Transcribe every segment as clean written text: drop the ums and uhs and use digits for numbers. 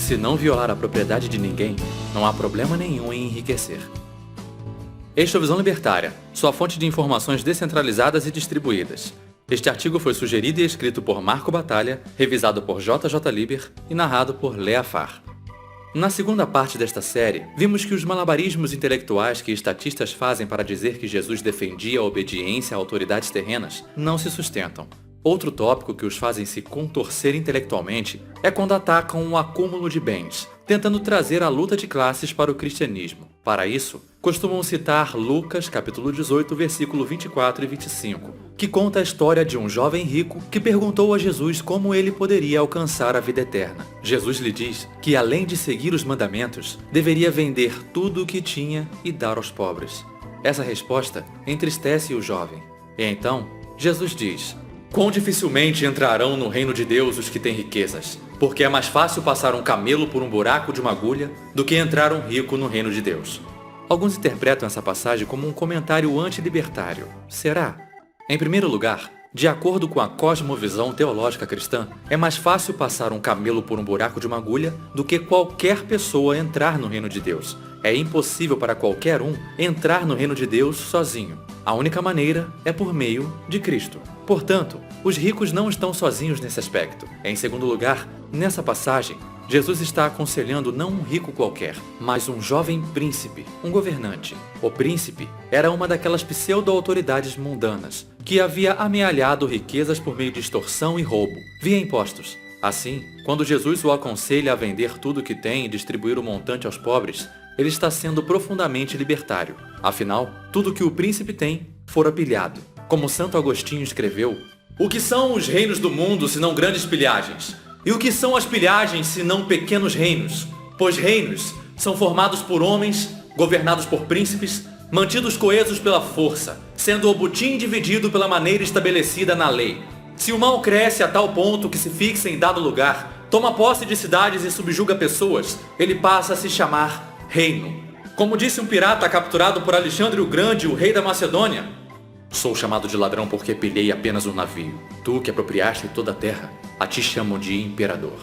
Se não violar a propriedade de ninguém, não há problema nenhum em enriquecer. Este é o Visão Libertária, sua fonte de informações descentralizadas e distribuídas. Este artigo foi sugerido e escrito por Marco Batalha, revisado por JJ Liber e narrado por Lea Farr. Na segunda parte desta série, vimos que os malabarismos intelectuais que estatistas fazem para dizer que Jesus defendia a obediência a autoridades terrenas não se sustentam. Outro tópico que os fazem se contorcer intelectualmente é quando atacam o acúmulo de bens, tentando trazer a luta de classes para o cristianismo. Para isso, costumam citar Lucas, capítulo 18, versículo 24 e 25, que conta a história de um jovem rico que perguntou a Jesus como ele poderia alcançar a vida eterna. Jesus lhe diz que, além de seguir os mandamentos, deveria vender tudo o que tinha e dar aos pobres. Essa resposta entristece o jovem. E então, Jesus diz: quão dificilmente entrarão no reino de Deus os que têm riquezas, porque é mais fácil passar um camelo por um buraco de uma agulha do que entrar um rico no reino de Deus. Alguns interpretam essa passagem como um comentário antilibertário. Será? Em primeiro lugar, de acordo com a cosmovisão teológica cristã, é mais fácil passar um camelo por um buraco de uma agulha do que qualquer pessoa entrar no reino de Deus. É impossível para qualquer um entrar no reino de Deus sozinho. A única maneira é por meio de Cristo. Portanto, os ricos não estão sozinhos nesse aspecto. Em segundo lugar, nessa passagem, Jesus está aconselhando não um rico qualquer, mas um jovem príncipe, um governante. O príncipe era uma daquelas pseudo-autoridades mundanas, que havia amealhado riquezas por meio de extorsão e roubo, via impostos. Assim, quando Jesus o aconselha a vender tudo o que tem e distribuir o montante aos pobres, ele está sendo profundamente libertário. Afinal, tudo que o príncipe tem fora pilhado. Como Santo Agostinho escreveu: o que são os reinos do mundo senão grandes pilhagens? E o que são as pilhagens senão pequenos reinos? Pois reinos são formados por homens, governados por príncipes, mantidos coesos pela força, sendo o butim dividido pela maneira estabelecida na lei. Se o mal cresce a tal ponto que se fixa em dado lugar, toma posse de cidades e subjuga pessoas, ele passa a se chamar reino. Como disse um pirata capturado por Alexandre o Grande, o rei da Macedônia: sou chamado de ladrão porque pilhei apenas um navio. Tu que apropriaste toda a terra, a ti chamam de imperador.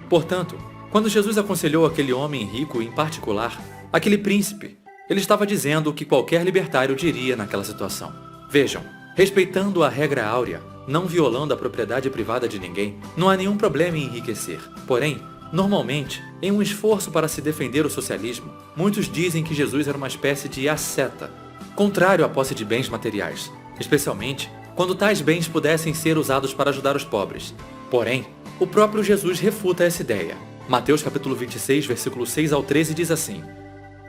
Portanto, quando Jesus aconselhou aquele homem rico em particular, aquele príncipe, ele estava dizendo o que qualquer libertário diria naquela situação. Vejam, respeitando a regra áurea, não violando a propriedade privada de ninguém, não há nenhum problema em enriquecer. Porém, normalmente, em um esforço para se defender o socialismo, muitos dizem que Jesus era uma espécie de asceta, contrário à posse de bens materiais, especialmente quando tais bens pudessem ser usados para ajudar os pobres. Porém, o próprio Jesus refuta essa ideia. Mateus capítulo 26, versículo 6 ao 13 diz assim: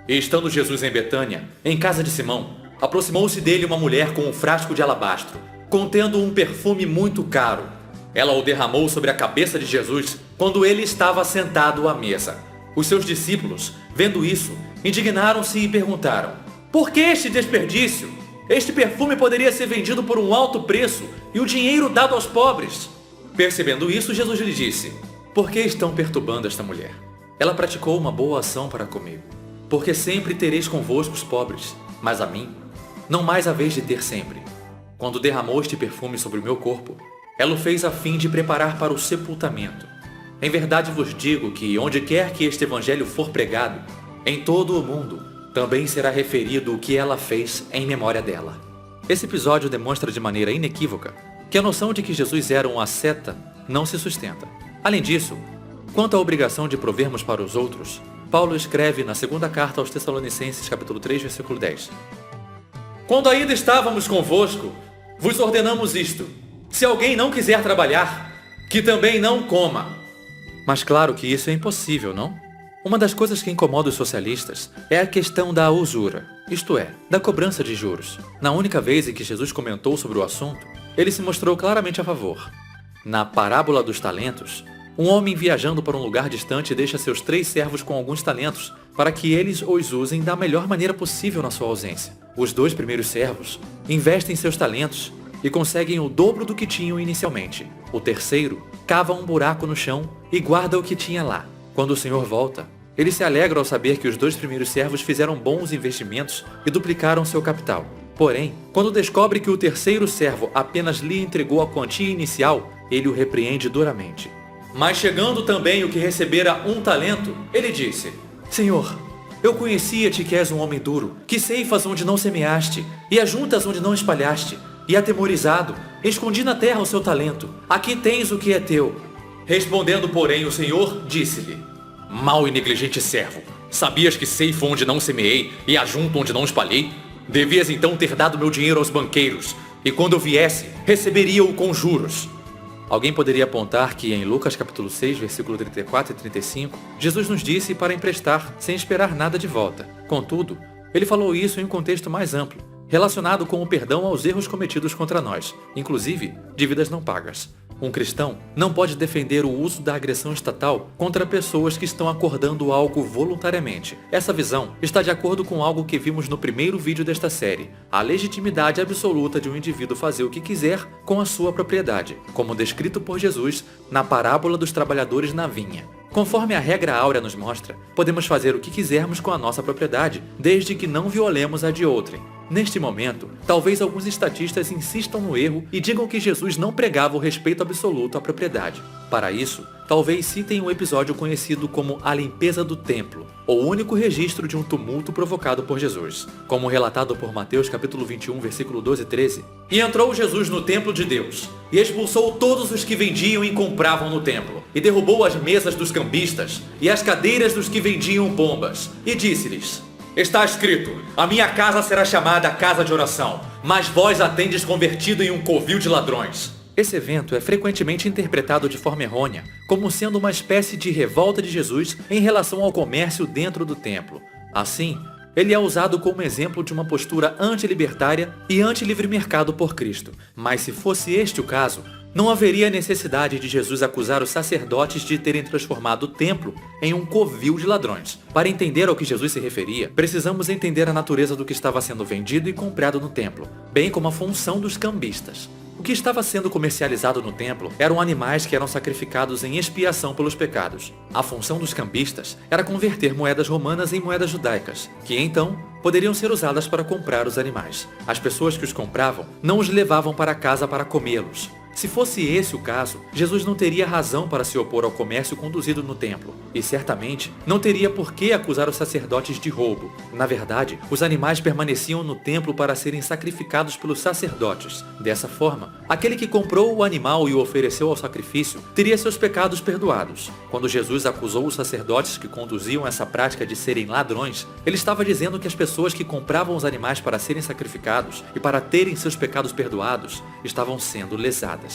e estando Jesus em Betânia, em casa de Simão, aproximou-se dele uma mulher com um frasco de alabastro, contendo um perfume muito caro. Ela o derramou sobre a cabeça de Jesus quando ele estava sentado à mesa. Os seus discípulos, vendo isso, indignaram-se e perguntaram: por que este desperdício? Este perfume poderia ser vendido por um alto preço e o dinheiro dado aos pobres. Percebendo isso, Jesus lhe disse: por que estão perturbando esta mulher? Ela praticou uma boa ação para comigo. Porque sempre tereis convosco os pobres, mas a mim não mais haveis de ter sempre. Quando derramou este perfume sobre o meu corpo, ela o fez a fim de preparar para o sepultamento. Em verdade vos digo que, onde quer que este evangelho for pregado, em todo o mundo, também será referido o que ela fez em memória dela. Esse episódio demonstra de maneira inequívoca que a noção de que Jesus era um asceta não se sustenta. Além disso, quanto à obrigação de provermos para os outros, Paulo escreve na segunda carta aos Tessalonicenses, capítulo 3, versículo 10. Quando ainda estávamos convosco, vos ordenamos isto: se alguém não quiser trabalhar, que também não coma. Mas claro que isso é impossível, não? Uma das coisas que incomoda os socialistas é a questão da usura, isto é, da cobrança de juros. Na única vez em que Jesus comentou sobre o assunto, ele se mostrou claramente a favor. Na parábola dos talentos, um homem viajando para um lugar distante deixa seus 3 servos com alguns talentos para que eles os usem da melhor maneira possível na sua ausência. Os 2 primeiros servos investem seus talentos e conseguem o dobro do que tinham inicialmente. O terceiro cava um buraco no chão e guarda o que tinha lá. Quando o Senhor volta, ele se alegra ao saber que os 2 primeiros servos fizeram bons investimentos e duplicaram seu capital. Porém, quando descobre que o terceiro servo apenas lhe entregou a quantia inicial, ele o repreende duramente. Mas chegando também o que recebera 1 talento, ele disse: Senhor, eu conhecia-te que és um homem duro, que ceifas onde não semeaste, e ajuntas onde não espalhaste, e atemorizado, escondi na terra o seu talento. Aqui tens o que é teu. Respondendo, porém, o Senhor disse-lhe: Mau e negligente servo, sabias que ceifo onde não semeei, e ajunto onde não espalhei? Devias então ter dado meu dinheiro aos banqueiros, e quando eu viesse, receberia-o com juros. Alguém poderia apontar que em Lucas capítulo 6, versículo 34 e 35, Jesus nos disse para emprestar sem esperar nada de volta. Contudo, ele falou isso em um contexto mais amplo, relacionado com o perdão aos erros cometidos contra nós, inclusive dívidas não pagas. Um cristão não pode defender o uso da agressão estatal contra pessoas que estão acordando algo voluntariamente. Essa visão está de acordo com algo que vimos no primeiro vídeo desta série, a legitimidade absoluta de um indivíduo fazer o que quiser com a sua propriedade, como descrito por Jesus na parábola dos trabalhadores na vinha. Conforme a regra áurea nos mostra, podemos fazer o que quisermos com a nossa propriedade, desde que não violemos a de outrem. Neste momento, talvez alguns estatistas insistam no erro e digam que Jesus não pregava o respeito absoluto à propriedade. Para isso, talvez citem um episódio conhecido como a limpeza do templo, o único registro de um tumulto provocado por Jesus, como relatado por Mateus capítulo 21, versículo 12 e 13. E entrou Jesus no templo de Deus, e expulsou todos os que vendiam e compravam no templo, e derrubou as mesas dos cambistas, e as cadeiras dos que vendiam pombas, e disse-lhes: Está escrito, a minha casa será chamada casa de oração, mas vós a tendes convertido em um covil de ladrões. Esse evento é frequentemente interpretado de forma errônea, como sendo uma espécie de revolta de Jesus em relação ao comércio dentro do templo. Assim, ele é usado como exemplo de uma postura antilibertária e anti-livre mercado por Cristo. Mas se fosse este o caso, não haveria necessidade de Jesus acusar os sacerdotes de terem transformado o templo em um covil de ladrões. Para entender ao que Jesus se referia, precisamos entender a natureza do que estava sendo vendido e comprado no templo, bem como a função dos cambistas. O que estava sendo comercializado no templo eram animais que eram sacrificados em expiação pelos pecados. A função dos cambistas era converter moedas romanas em moedas judaicas, que então poderiam ser usadas para comprar os animais. As pessoas que os compravam não os levavam para casa para comê-los. Se fosse esse o caso, Jesus não teria razão para se opor ao comércio conduzido no templo, e certamente não teria por que acusar os sacerdotes de roubo. Na verdade, os animais permaneciam no templo para serem sacrificados pelos sacerdotes. Dessa forma, aquele que comprou o animal e o ofereceu ao sacrifício teria seus pecados perdoados. Quando Jesus acusou os sacerdotes que conduziam essa prática de serem ladrões, ele estava dizendo que as pessoas que compravam os animais para serem sacrificados e para terem seus pecados perdoados estavam sendo lesadas.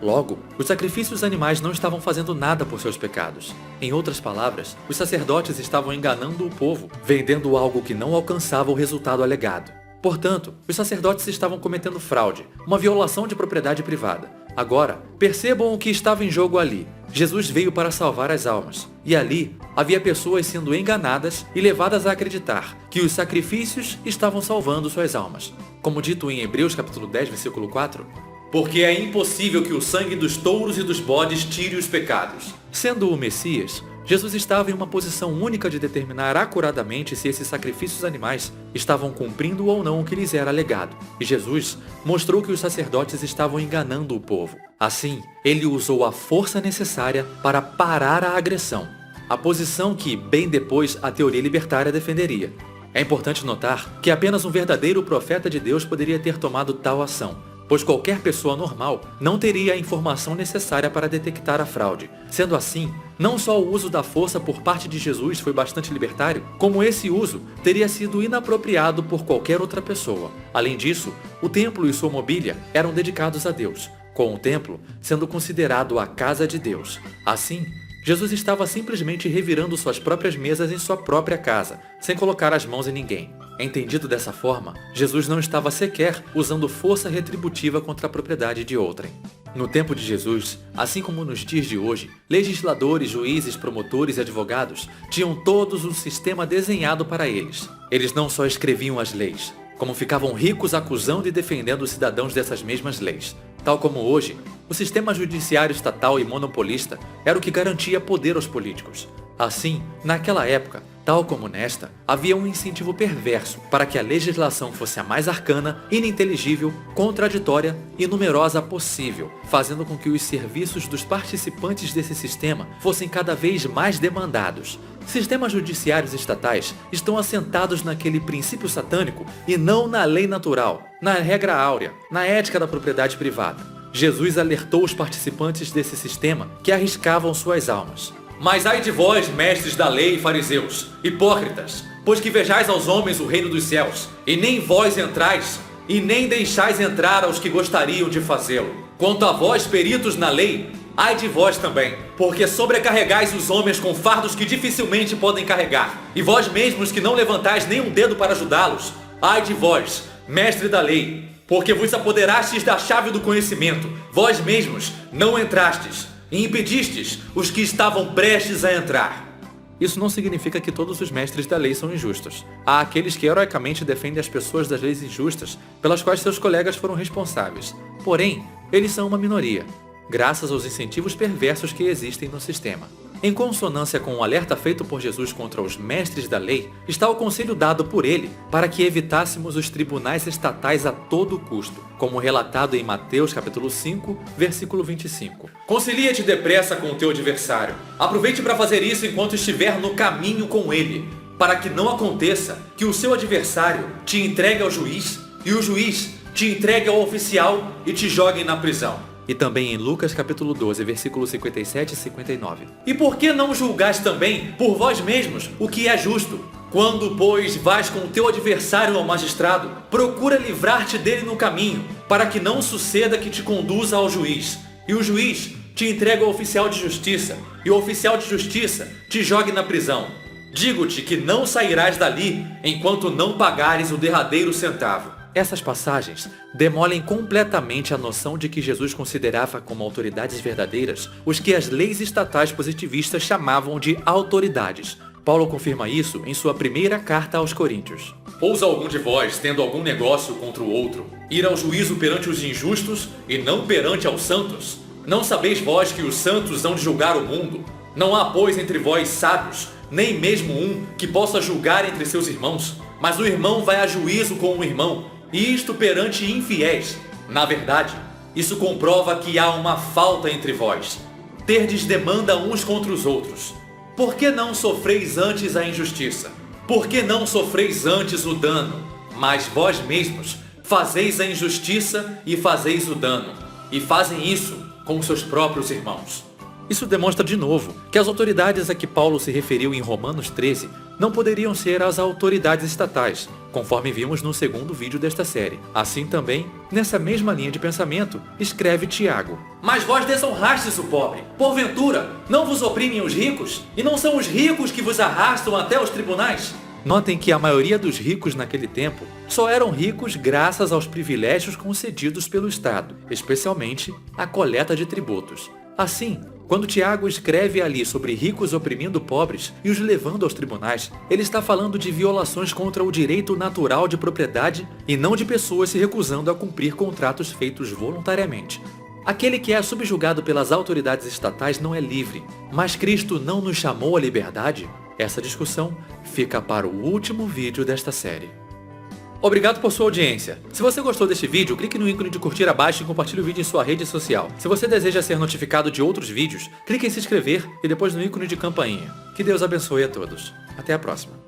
Logo, os sacrifícios animais não estavam fazendo nada por seus pecados. Em outras palavras, os sacerdotes estavam enganando o povo, vendendo algo que não alcançava o resultado alegado. Portanto, os sacerdotes estavam cometendo fraude, uma violação de propriedade privada. Agora, percebam o que estava em jogo ali. Jesus veio para salvar as almas. E ali, havia pessoas sendo enganadas e levadas a acreditar que os sacrifícios estavam salvando suas almas. Como dito em Hebreus capítulo 10, versículo 4, porque é impossível que o sangue dos touros e dos bodes tire os pecados. Sendo o Messias, Jesus estava em uma posição única de determinar acuradamente se esses sacrifícios animais estavam cumprindo ou não o que lhes era alegado. E Jesus mostrou que os sacerdotes estavam enganando o povo. Assim, ele usou a força necessária para parar a agressão, a posição que, bem depois, a teoria libertária defenderia. É importante notar que apenas um verdadeiro profeta de Deus poderia ter tomado tal ação, pois qualquer pessoa normal não teria a informação necessária para detectar a fraude. Sendo assim, não só o uso da força por parte de Jesus foi bastante libertário, como esse uso teria sido inapropriado por qualquer outra pessoa. Além disso, o templo e sua mobília eram dedicados a Deus, com o templo sendo considerado a casa de Deus. Assim, Jesus estava simplesmente revirando suas próprias mesas em sua própria casa, sem colocar as mãos em ninguém. Entendido dessa forma, Jesus não estava sequer usando força retributiva contra a propriedade de outrem. No tempo de Jesus, assim como nos dias de hoje, legisladores, juízes, promotores e advogados tinham todos um sistema desenhado para eles. Eles não só escreviam as leis, como ficavam ricos acusando e defendendo os cidadãos dessas mesmas leis. Tal como hoje, o sistema judiciário estatal e monopolista era o que garantia poder aos políticos. Assim, naquela época, Tal como nesta, havia um incentivo perverso para que a legislação fosse a mais arcana, ininteligível, contraditória e numerosa possível, fazendo com que os serviços dos participantes desse sistema fossem cada vez mais demandados. Sistemas judiciários estatais estão assentados naquele princípio satânico e não na lei natural, na regra áurea, na ética da propriedade privada. Jesus alertou os participantes desse sistema que arriscavam suas almas. Mas ai de vós, mestres da lei e fariseus, hipócritas, pois que vejais aos homens o reino dos céus, e nem vós entrais, e nem deixais entrar aos que gostariam de fazê-lo. Quanto a vós, peritos na lei, ai de vós também, porque sobrecarregais os homens com fardos que dificilmente podem carregar, e vós mesmos que não levantais nem um dedo para ajudá-los, ai de vós, mestre da lei, porque vos apoderastes da chave do conhecimento, vós mesmos não entrastes, e impedistes os que estavam prestes a entrar. Isso não significa que todos os mestres da lei são injustos. Há aqueles que heroicamente defendem as pessoas das leis injustas, pelas quais seus colegas foram responsáveis. Porém, eles são uma minoria, graças aos incentivos perversos que existem no sistema. Em consonância com o alerta feito por Jesus contra os mestres da lei, está o conselho dado por ele para que evitássemos os tribunais estatais a todo custo, como relatado em Mateus capítulo 5, versículo 25. Concilia-te depressa com o teu adversário. Aproveite para fazer isso enquanto estiver no caminho com ele, para que não aconteça que o seu adversário te entregue ao juiz e o juiz te entregue ao oficial e te jogue na prisão. E também em Lucas capítulo 12, versículos 57 e 59. E por que não julgais também por vós mesmos o que é justo? Quando, pois, vais com o teu adversário ao magistrado, procura livrar-te dele no caminho, para que não suceda que te conduza ao juiz, e o juiz te entregue ao oficial de justiça, e o oficial de justiça te jogue na prisão. Digo-te que não sairás dali enquanto não pagares o derradeiro centavo. Essas passagens demolem completamente a noção de que Jesus considerava como autoridades verdadeiras os que as leis estatais positivistas chamavam de autoridades. Paulo confirma isso em sua primeira carta aos Coríntios. Ousa algum de vós, tendo algum negócio contra o outro, ir ao juízo perante os injustos e não perante aos santos? Não sabeis vós que os santos hão de julgar o mundo? Não há, pois, entre vós sábios, nem mesmo um que possa julgar entre seus irmãos, mas o irmão vai a juízo com o irmão, e isto perante infiéis. Na verdade, isso comprova que há uma falta entre vós. Terdes demanda uns contra os outros. Por que não sofreis antes a injustiça? Por que não sofreis antes o dano? Mas vós mesmos fazeis a injustiça e fazeis o dano, e fazem isso com seus próprios irmãos. Isso demonstra de novo que as autoridades a que Paulo se referiu em Romanos 13 não poderiam ser as autoridades estatais, conforme vimos no segundo vídeo desta série. Assim também, nessa mesma linha de pensamento, escreve Tiago. Mas vós desonrastes o pobre. Porventura, não vos oprimem os ricos? E não são os ricos que vos arrastam até os tribunais? Notem que a maioria dos ricos naquele tempo só eram ricos graças aos privilégios concedidos pelo Estado, especialmente a coleta de tributos. Assim, quando Tiago escreve ali sobre ricos oprimindo pobres e os levando aos tribunais, ele está falando de violações contra o direito natural de propriedade e não de pessoas se recusando a cumprir contratos feitos voluntariamente. Aquele que é subjugado pelas autoridades estatais não é livre, mas Cristo não nos chamou à liberdade? Essa discussão fica para o último vídeo desta série. Obrigado por sua audiência. Se você gostou deste vídeo, clique no ícone de curtir abaixo e compartilhe o vídeo em sua rede social. Se você deseja ser notificado de outros vídeos, clique em se inscrever e depois no ícone de campainha. Que Deus abençoe a todos. Até a próxima.